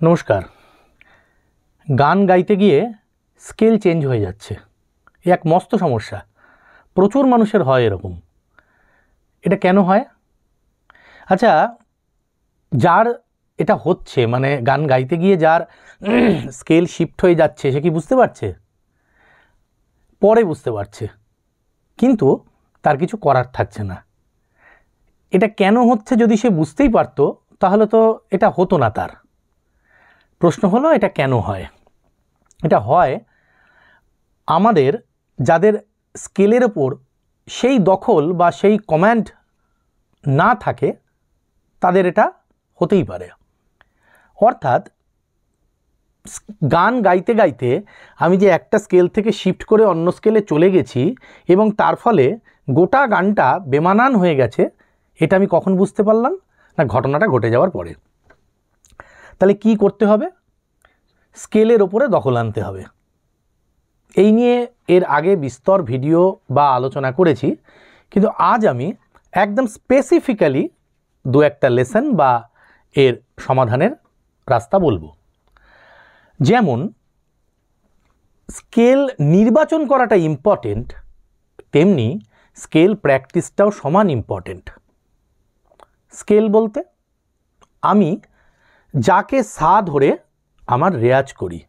নমস্কার। গান গাইতে গিয়ে স্কেল চেঞ্জ হয়ে যাচ্ছে, এক মস্ত সমস্যা। প্রচুর মানুষের হয় এরকম। এটা কেন হয়? আচ্ছা, যার এটা হচ্ছে মানে গান গাইতে গিয়ে যার স্কেল শিফট হয়ে যাচ্ছে সে কি বুঝতে পারছে? পরে বুঝতে পারছে, কিন্তু তার কিছু করার থাকছে না। এটা কেন হচ্ছে যদি সে বুঝতেই পারতো তাহলে তো এটা হতো না তার। প্রশ্ন হলো এটা কেন হয়? এটা হয় আমাদের যাদের স্কেলের ওপর সেই দখল বা সেই কমান্ড না থাকে তাদের এটা হতেই পারে। অর্থাৎ গান গাইতে গাইতে আমি যে একটা স্কেল থেকে শিফট করে অন্য স্কেলে চলে গেছি এবং তার ফলে গোটা গানটা বেমানান হয়ে গেছে, এটা আমি কখন বুঝতে পারলাম? না, ঘটনাটা ঘটে যাওয়ার পরে। তাহলে কি করতে হবে? স্কেলের ওপরে দখল আনতে হবে। এই নিয়ে এর আগে বিস্তর ভিডিও বা আলোচনা করেছি, কিন্তু আজ আমি একদম স্পেসিফিক্যালি দু একটা লেসন বা এর সমাধানের রাস্তা বলবো। যেমন স্কেল নির্বাচন করাটা ইম্পর্টেন্ট, তেমনি স্কেল প্র্যাকটিসটাও সমান ইম্পর্টেন্ট। স্কেল বলতে আমি যাকে সা ধরে আমার রেয়াজ করি,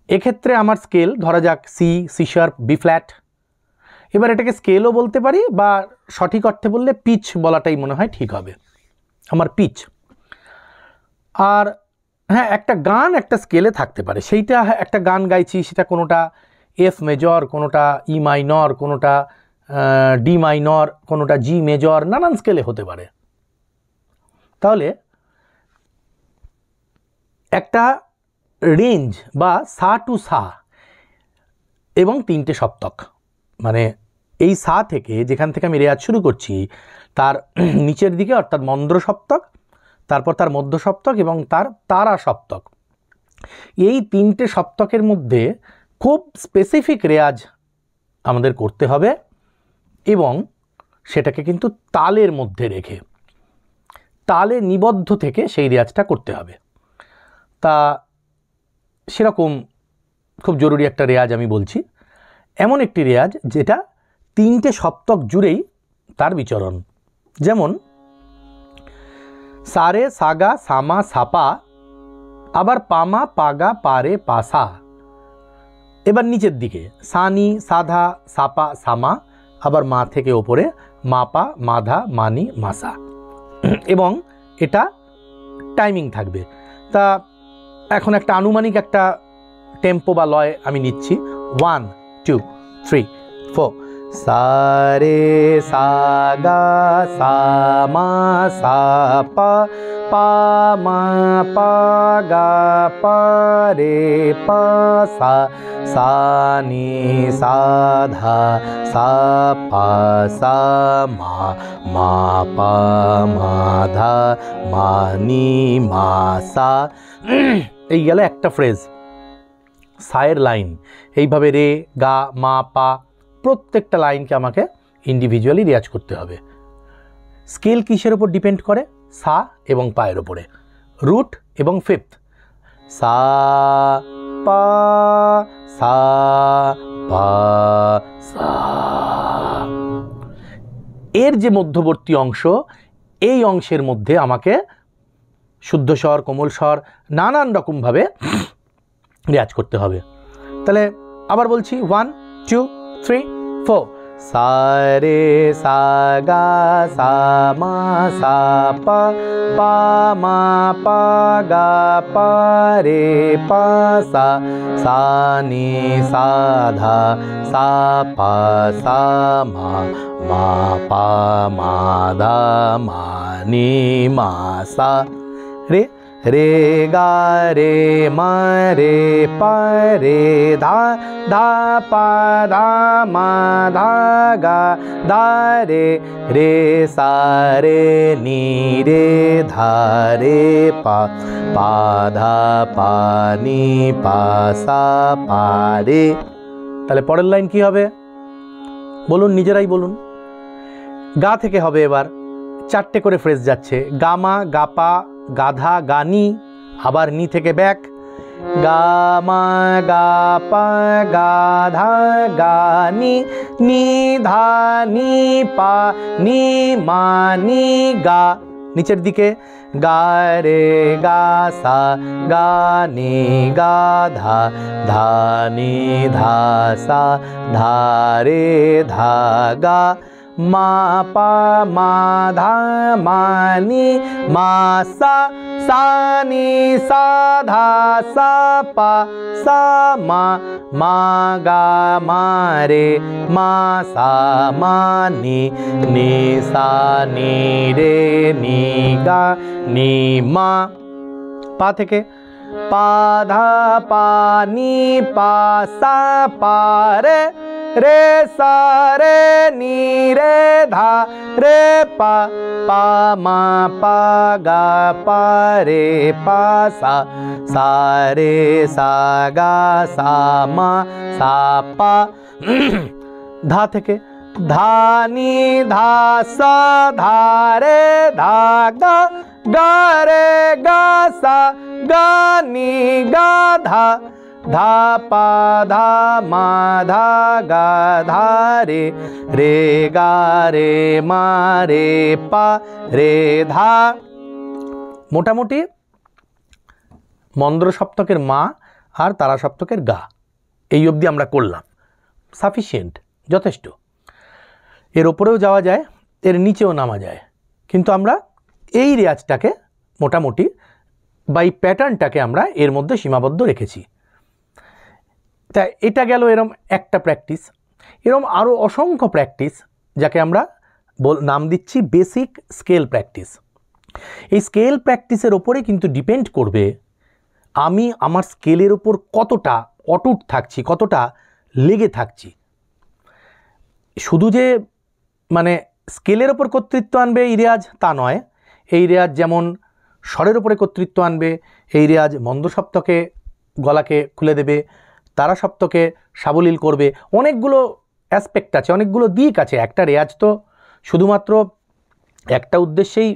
এক্ষেত্রে আমার স্কেল ধরা যাক C, C sharp, B flat. এবার এটাকে স্কেলও বলতে পারি বা সঠিক অর্থে বললে পিচ বলাটাই মনে হয় ঠিক হবে, আমার পিচ। আর হ্যাঁ, একটা গান একটা স্কেলে থাকতে পারে, সেইটা একটা গান গাইছি, সেটা কোনোটা এফ মেজর, কোনোটা ই মাইনর, কোনোটা ডি মাইনর, কোনোটা জি মেজর, নানান স্কেলে হতে পারে। তাহলে একটা রেঞ্জ বা সা টু সা এবং তিনটে সপ্তক, মানে এই সা থেকে যেখান থেকে আমি রেয়াজ শুরু করছি তার নিচের দিকে অর্থাৎ মন্দ্র সপ্তক, তারপর তার মধ্য সপ্তক এবং তার তারা সপ্তক, এই তিনটে সপ্তকের মধ্যে খুব স্পেসিফিক রেয়াজ আমাদের করতে হবে এবং সেটাকে কিন্তু তালের মধ্যে রেখে তালে নিবদ্ধ থেকে সেই রেয়াজটা করতে হবে। তা সেরকম খুব জরুরি একটা রেয়াজ আমি বলছি, এমন একটি রেয়াজ যেটা তিনটে সপ্তক জুড়েই তার বিচরণ। যেমন সারে সাগা সামা সাপা, আবার পামা পাগা পারে পাসা। এবার নিচের দিকে সানি সাধা সাপা সামা, আবার মা থেকে ওপরে মাপা মাধা মানি মাসা, এবং এটা টাইমিং থাকবে। তা এখন একটা আনুমানিক একটা টেম্পো বা লয় আমি নিচ্ছি, 1 2 3 4। সারে সাগা সামা সাপা পামা পাগা পারে পাসা সানি সাধা সাপা সামা মাপা মাধা মানি মাসা। এই গেল একটা ফ্রেজ, সায়ের লাইন। এইভাবে রে গা মা পা প্রত্যেকটা লাইনকে আমাকে ইন্ডিভিজুয়ালি রেয়াজ করতে হবে। স্কেল কিসের ওপর ডিপেন্ড করে? সা এবং পায়ের ওপরে, রুট এবং ফিফথ। সা পা সা পা সা। এর যে মধ্যবর্তী অংশ, এই অংশের মধ্যে আমাকে শুদ্ধ স্বর, কোমল স্বর, নানান রকমভাবে রেয়াজ করতে হবে। তাহলে আবার বলছি, 1 2 3 4। সারে সাগা সামা সাপা পামা পাগা পারে পাসা সানি সাধা সাপা সামা মাপা মাধা মানি মাসা। রে রে গা রে মা রে পা রে ধা ধা পা ধা মা ধা গা ধা রে রে সা রে নি রে ধা রে পা পা ধা পা নি পা সা পা রে। তাহলে পরের লাইন কি হবে বলুন, নিজেরাই বলুন। গা থেকে হবে, এবার চারটে করে ফ্রেজ যাচ্ছে, গামা গাপা গাধা গানি আবার নি থেকে ব্যাক, গা মা গা পা গা ধা গা নি, নি ধা নি পা নি মা নি গা। নিচের দিকে গা রে গা সা গা নি গা ধা ধা নি ধা সা ধা রে ধা গা, মা পা মা ধা মা নি মা সা সা নি সা ধা সা পা সা মা, মা গা মা রে মা সা মা নি, নি সা নি রে নি গা নি মা। পা থেকে পা ধা পা নি পা সা পা রে, রে সা রে নি রে ধা রে পা, পা মা পা গা পা রে পা সা, সা রে সা গা সা মা সা পা। ধা থেকে ধা নি ধা সা ধা রে ধা গা, গা রে গা সা গা নি গা ধা, ধা পা ধা মা ধা গা ধা রে, রে গা রে মা রে পা রে ধা। মোটামুটি মন্দ্র সপ্তকের মা আর তারা সপ্তকের গা এই অবধি আমরা করলাম, সাফিসিয়েন্ট, যথেষ্ট। এর ওপরেও যাওয়া যায়, এর নিচেও নামা যায়, কিন্তু আমরা এই রেয়াজটাকে মোটামুটি বা এই প্যাটার্নটাকে আমরা এর মধ্যে সীমাবদ্ধ রেখেছি। তা এটা গেল এরম একটা প্র্যাকটিস। এরম আরও অসংখ্য প্র্যাকটিস, যাকে আমরা নাম দিচ্ছি বেসিক স্কেল প্র্যাকটিস। এই স্কেল প্র্যাকটিসের ওপরে কিন্তু ডিপেন্ড করবে আমি আমার স্কেলের ওপর কতটা অটুট থাকছি, কতটা লেগে থাকছি। শুধু যে মানে স্কেলের ওপর কর্তৃত্ব আনবে এই রেয়াজ তা নয়। এই রেয়াজ যেমন স্বরের ওপরে কর্তৃত্ব আনবে, এই রেয়াজ মন্দ সপ্তকে গলাকে খুলে দেবে, তারা সপ্তকে সাবলীল করবে। অনেকগুলো অ্যাসপেক্ট আছে, অনেকগুলো দিক আছে। একটা রেয়াজ তো শুধুমাত্র একটা উদ্দেশ্যেই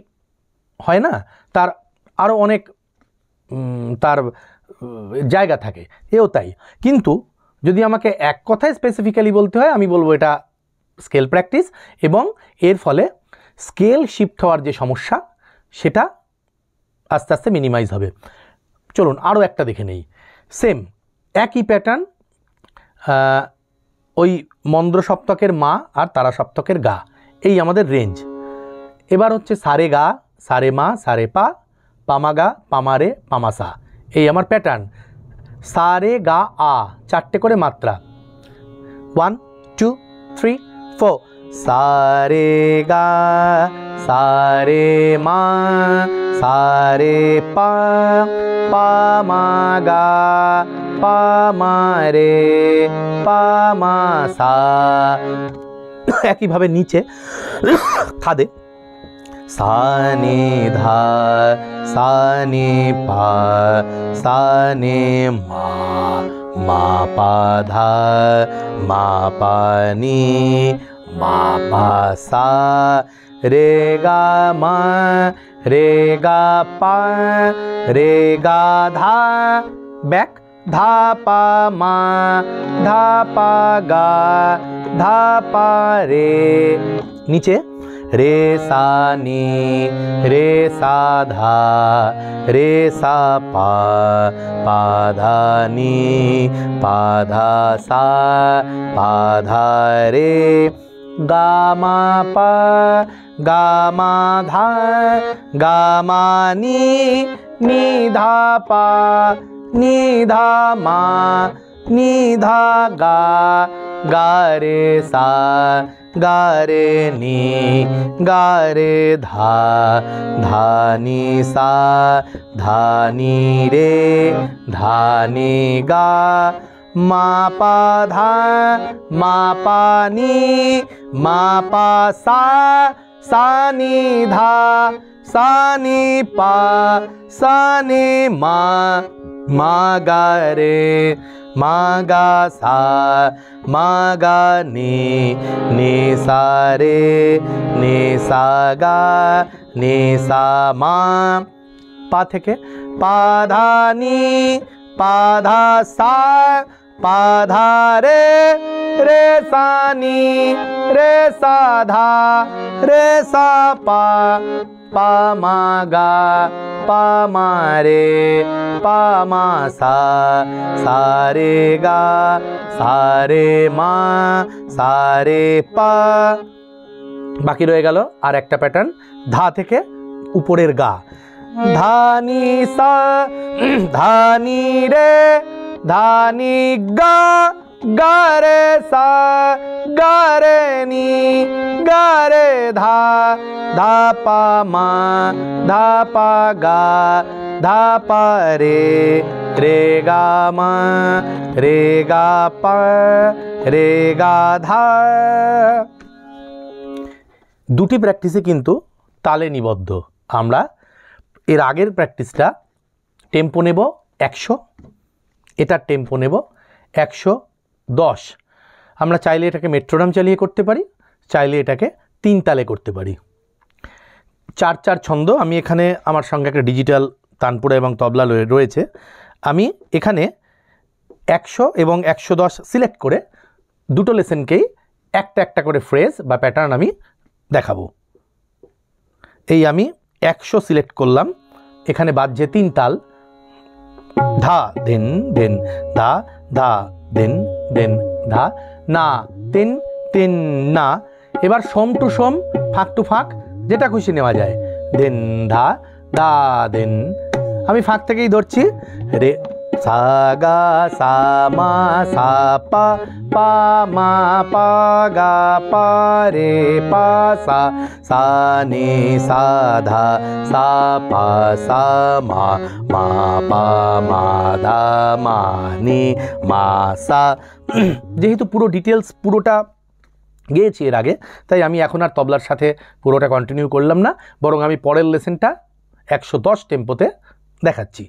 হয় না, তার আরও অনেক তার জায়গা থাকে, এও তাই। কিন্তু যদি আমাকে এক কথায় স্পেসিফিক্যালি বলতে হয়, আমি বলবো এটা স্কেল প্র্যাকটিস, এবং এর ফলে স্কেল শিফট হওয়ার যে সমস্যা সেটা আস্তে আস্তে মিনিমাইজ হবে। চলুন আরও একটা দেখে নেই। সেম একই প্যাটার্ন, ওই মন্দ্র সপ্তকের মা আর তারা সপ্তকের গা, এই আমাদের রেঞ্জ। এবার হচ্ছে সারে গা, সারে মা, সারে পা, পামাগা, পামারে, পামাসা, এই আমার প্যাটার্ন। সারে গা আ, চারটে করে মাত্রা, 1 2 3 4। সারে গা, সারে মা, সারে পা, পামাগা, পামারে, পামাসা। একইভাবে নিচে খাদে সা নি ধা, সা নি পা, সা নি মা, মা পা ধা, মা পা নি, মা পা সা, রে গা মা, রে গা পা, রে গা ধা, ব্যাক, ধা পা মা, ধা পা গা, ধা পা রে। নিচে রে সা নি, রে সা ধা, রে সা পা, পা ধা নি, পা ধা সা, পা ধা রে, গা মা পা, গা মা ধা, গা মা নি, নি ধা পা, নি ধা মা, নি ধা গা, গা রে সা, গা রে নি, গা রে ধা, ধা নি সা, ধা নি রে, ধা নি গা, মা পা ধা, মা পা নি, মা পা সা, সা নি ধা, সা নি পা, সা নি মা, মা গা রে, মা গা সা, মা গা নি, নি সা রে, নি সা গা, নি সা মা। পা থেকে পা ধা নি পা ধা সা পা ধা রে রে সা নি রে সা ধা রে সা পা পা মা গা পা মা রে পা মা সা সা রে গা সা রে মা সা রে পা। বাকি রয়ে গেল আর একটা প্যাটার্ন ধা থেকে উপরের গা ধা নি সা ধা নি রে ধা নি গা গা রে সা গা রে নি গা রে ধা ধা পা মা ধা পা গা ধা পা রে রে গা মা রে গা পা রে গা ধা। দুটি প্র্যাকটিসে কিন্তু তালে নিবদ্ধ। আমরা এর আগের প্র্যাকটিসটা টেম্পো নেব 100, এটার টেম্পো নেব 110। আমরা চাইলে এটাকে মেট্রোনম চালিয়ে করতে পারি, চাইলে এটাকে 3 তালে করতে পারি। 4-4 ছন্দ। আমি এখানে আমার সঙ্গে একটা ডিজিটাল তানপুরা এবং তবলা রয়েছে। আমি এখানে 100 এবং 110 সিলেক্ট করে দুটো লেসেনকেই একটা একটা করে ফ্রেজ বা প্যাটার্ন আমি দেখাবো। এই আমি 100 সিলেক্ট করলাম, এখানে বাজছে 3 তাল ধা দেন দেন ধা ধা দেন দেন ধা না তিন তিন না। এবার সোম টু সোম ফাঁক টু ফাঁক যেটা খুশি নেওয়া যায়। দেন ধা ধা দেন, আমি ফাঁক থেকেই ধরছি রে সা গা সা মা সা পা পা মা পা গা পা রে পা সা সা নি সা ধা সা পা সা মা মা পা মা ধা মা নি মা সা। যেহেতু পুরো ডিটেলস পুরোটা গেয়েছি এর আগে, তাই আমি এখন আর তবলার সাথে পুরোটা কন্টিনিউ করলাম না, বরং আমি পরের লেসেনটা 110 টেম্পোতে দেখাচ্ছি।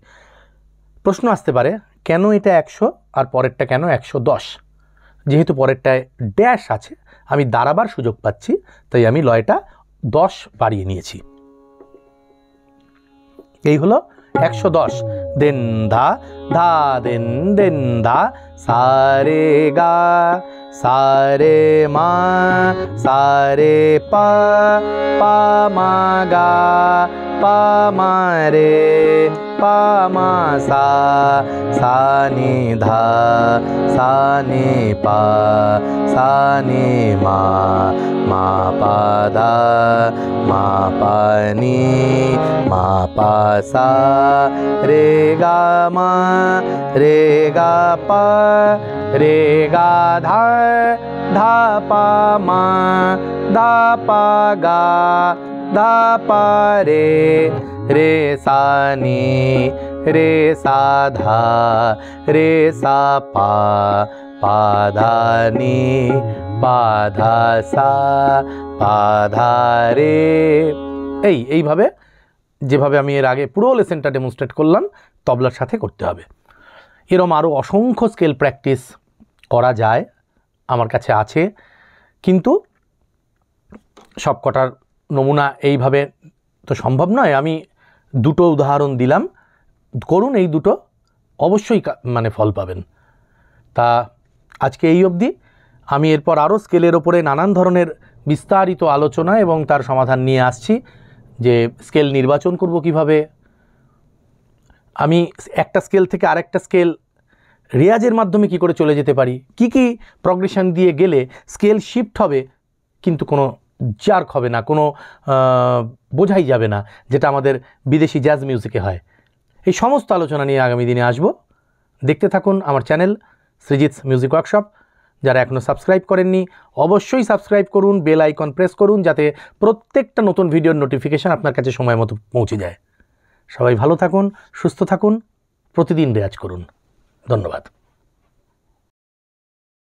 প্রশ্ন আসতে পারে কেন এটা 100 আর পরেরটা কেন 110? যেহেতু পরেরটায় ড্যাশ আছে, আমি দাঁড়াবার সুযোগ পাচ্ছি, তাই আমি লয়টা 10 বাড়িয়ে নিয়েছি। এই হলো 110। দেন ধা ধা দেন দেন ধা সা রে গা সা রে মা সা রে পা পা মা গা পা মা রে পা মা সা সা নি ধা সা নি পা সা নি মা মা পা ধা মা পা নি মা পা সা রে গা মা রে গা পা রে গা ধা ধা পা মা ধা পা গা ধা পা রে রে সা নি রে সা ধা রে সা পা পা ধা নি পা ধা সা পা ধা রে। এইভাবে যেভাবে আমি এর আগে পুরো লেসেনটা ডেমনস্ট্রেট করলাম তবলার সাথে করতে হবে। এরম আরও অসংখ্য স্কেল প্র্যাকটিস করা যায়, আমার কাছে আছে, কিন্তু সব কটার নমুনা এইভাবে তো সম্ভব নয়। আমি দুটো উদাহরণ দিলাম, করুন এই দুটো, অবশ্যই মানে ফল পাবেন। তা আজকে এই অবধি। আমি এরপর আরও স্কেলের ওপরে নানান ধরনের বিস্তারিত আলোচনা এবং তার সমাধান নিয়ে আসছি, যে স্কেল নির্বাচন করব কিভাবে, আমি একটা স্কেল থেকে আরেকটা স্কেল রেয়াজের মাধ্যমে কি করে চলে যেতে পারি, কি কি প্রগ্রেশন দিয়ে গেলে স্কেল শিফট হবে কিন্তু কোনো জার্ক হবে না, কোনো বোঝাই যাবে না, যেটা আমাদের বিদেশি জ্যাজ মিউজিকে হয়। এই সমস্ত আলোচনা নিয়ে আগামী দিনে আসব। দেখতে থাকুন আমার চ্যানেল সৃজিতস মিউজিক ওয়ার্কশপ। যারা এখনও সাবস্ক্রাইব করেননি অবশ্যই সাবস্ক্রাইব করুন, বেল আইকন প্রেস করুন, যাতে প্রত্যেকটা নতুন ভিডিওর নোটিফিকেশান আপনার কাছে সময় মতো পৌঁছে যায়। সবাই ভালো থাকুন, সুস্থ থাকুন, প্রতিদিন রেয়াজ করুন। ধন্যবাদ।